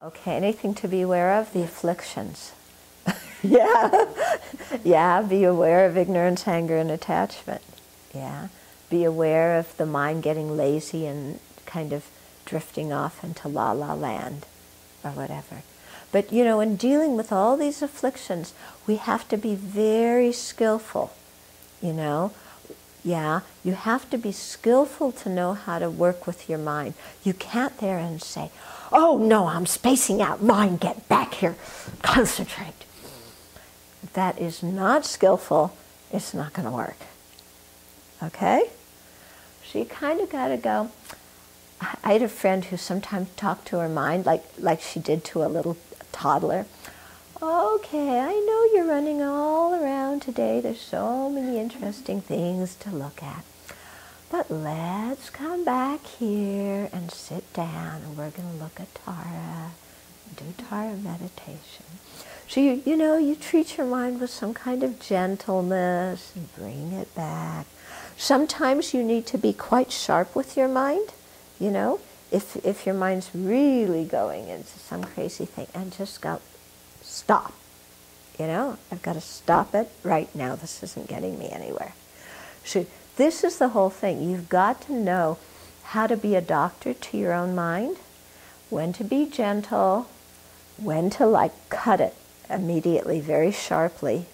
Okay, anything to be aware of? The afflictions. Yeah. Yeah, be aware of ignorance, anger, and attachment. Yeah. Be aware of the mind getting lazy and kind of drifting off into la-la land or whatever. But, you know, in dealing with all these afflictions, we have to be very skillful, you know. Yeah, you have to be skillful to know how to work with your mind. You can't there and say, oh no, I'm spacing out, mind, get back here, concentrate. If that is not skillful, it's not going to work. Okay? So you kind of got to go. I had a friend who sometimes talked to her mind like she did to a little toddler. Okay, I know you're running all around today. There's so many interesting things to look at. But let's come back here and sit down, and we're going to look at Tara, do Tara meditation. So you know, you treat your mind with some kind of gentleness and bring it back. Sometimes you need to be quite sharp with your mind, you know, if your mind's really going into some crazy thing, and just go, stop. You know, I've got to stop it right now. This isn't getting me anywhere. So this is the whole thing. You've got to know how to be a doctor to your own mind, when to be gentle, when to like cut it immediately, very sharply.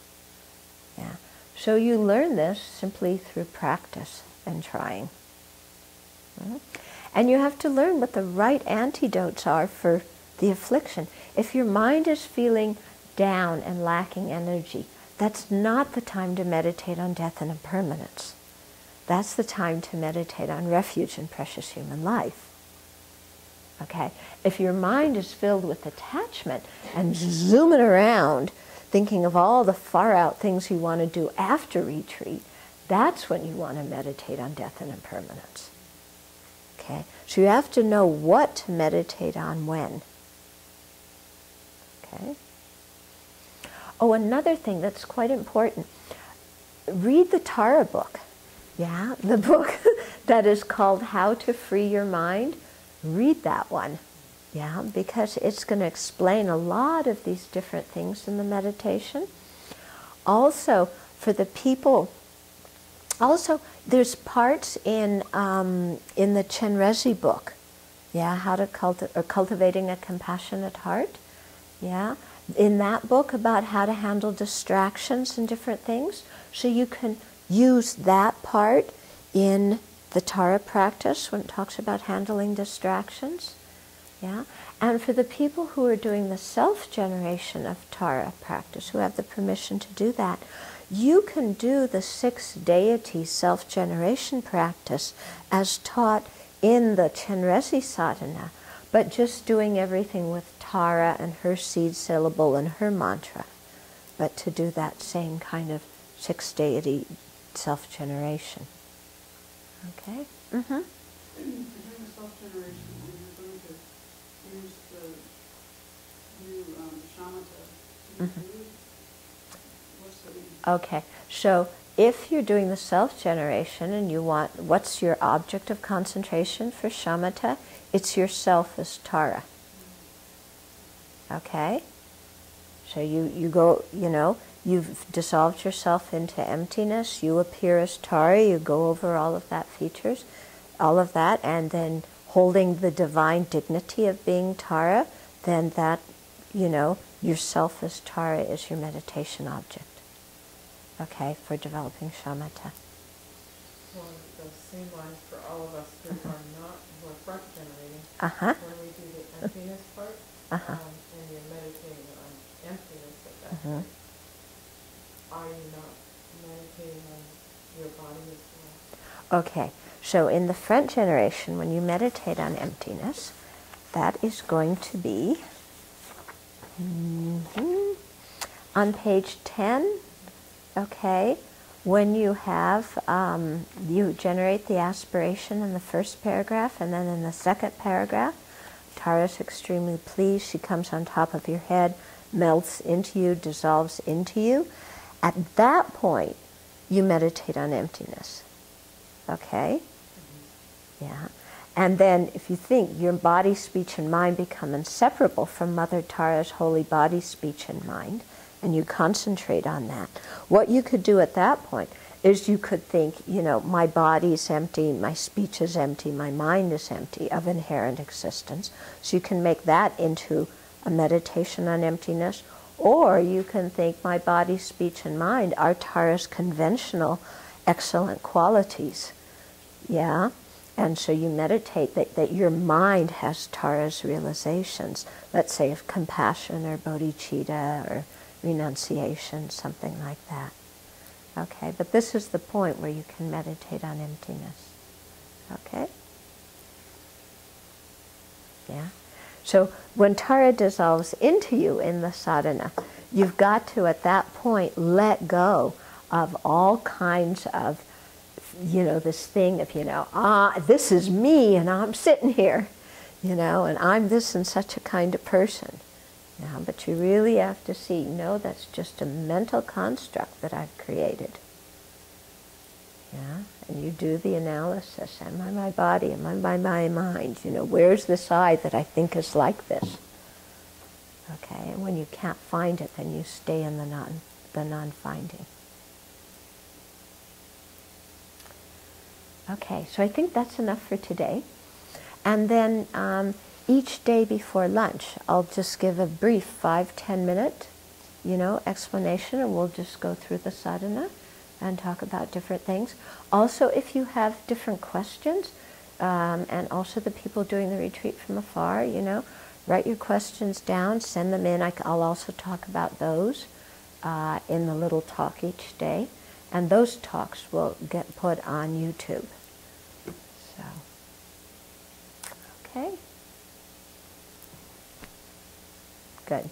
Yeah. So you learn this simply through practice and trying. And you have to learn what the right antidotes are for the affliction. If your mind is feeling down and lacking energy, that's not the time to meditate on death and impermanence. That's the time to meditate on refuge and precious human life. Okay? If your mind is filled with attachment and zooming around, thinking of all the far out things you want to do after retreat, that's when you want to meditate on death and impermanence. Okay? So you have to know what to meditate on when. Okay? Oh, another thing that's quite important. Read the Tara book. Yeah, the book that is called How to Free Your Mind. Read that one. Yeah, because it's going to explain a lot of these different things in the meditation. Also, for the people, there's parts in the Chenrezig book. Yeah, how to cultivating a compassionate heart. Yeah, in that book about how to handle distractions and different things. So you can use that part in the Tara practice when it talks about handling distractions. Yeah, and for the people who are doing the self-generation of Tara practice, who have the permission to do that, you can do the 6 deity self-generation practice as taught in the Chenrezig sadhana, but just doing everything with Tara and her seed syllable and her mantra, but to do that same kind of 6 deity self-generation. Okay? Mm-hmm. During the self-generation, when you're going to use the new shamatha, Mm-hmm. what's the reason? Okay, so if you're doing the self-generation and you want, what's your object of concentration for shamatha? It's yourself as Tara. Okay? So you go, you know, you've dissolved yourself into emptiness, you appear as Tara, you go over all of that features, all of that, and then holding the divine dignity of being Tara, then that, you know, yourself as Tara is your meditation object. Okay, for developing shamatha. So the same lines for all of us who are not, who are front generating, Uh-huh. when we do the emptiness part, Uh-huh. and you're meditating on emptiness at that Mhm. point, are you not meditating on your body as well? Okay, so in the front generation, when you meditate on emptiness, that is going to be on page 10, okay, when you have, you generate the aspiration in the first paragraph, and then in the second paragraph, Tara's extremely pleased, she comes on top of your head, melts into you, dissolves into you. At that point, you meditate on emptiness. Okay? Yeah. And then if you think your body, speech, and mind become inseparable from Mother Tara's holy body, speech, and mind, and you concentrate on that, what you could do at that point is you could think, you know, my body is empty, my speech is empty, my mind is empty of inherent existence. So you can make that into a meditation on emptiness. Or you can think my body, speech, and mind are Tara's conventional excellent qualities. Yeah? And so you meditate that your mind has Tara's realizations, let's say of compassion or bodhicitta or renunciation, something like that. Okay, but this is the point where you can meditate on emptiness. Okay? Yeah? So when Tara dissolves into you in the sadhana, you've got to, at that point, let go of all kinds of, you know, this thing of, you know, this is me and I'm sitting here, you know, and I'm this and such a kind of person. Now, but you really have to see, no, that's just a mental construct that I've created. Yeah, and you do the analysis. Am I my body? Am I my mind? You know, where's this I that I think is like this? Okay, and when you can't find it, then you stay in the non-finding. Okay, so I think that's enough for today. And then each day before lunch, I'll just give a brief 5-10 minute, you know, explanation, and we'll just go through the sadhana and talk about different things. Also, if you have different questions, and also the people doing the retreat from afar, you know, write your questions down, send them in. I'll also talk about those in the little talk each day. And those talks will get put on YouTube. So, okay. Good.